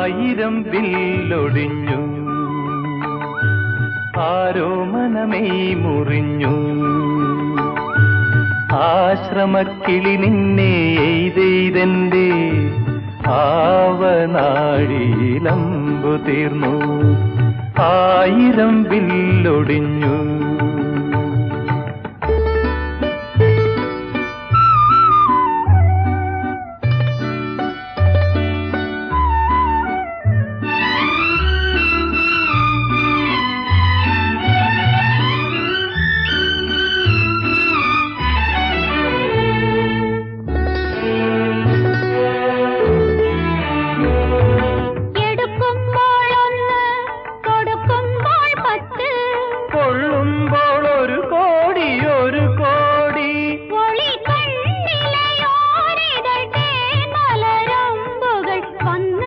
ആയിരം വില്ലൊടിഞ്ഞു, ആരോ മനമേ മുറിഞ്ഞു. ആശ്രമക്കിളി നിന്നെ എയ്തെയ്തെന്റെ ആവനാഴിയിലമ്പു തീർന്നു. ആയിരം വില്ലൊടിഞ്ഞു.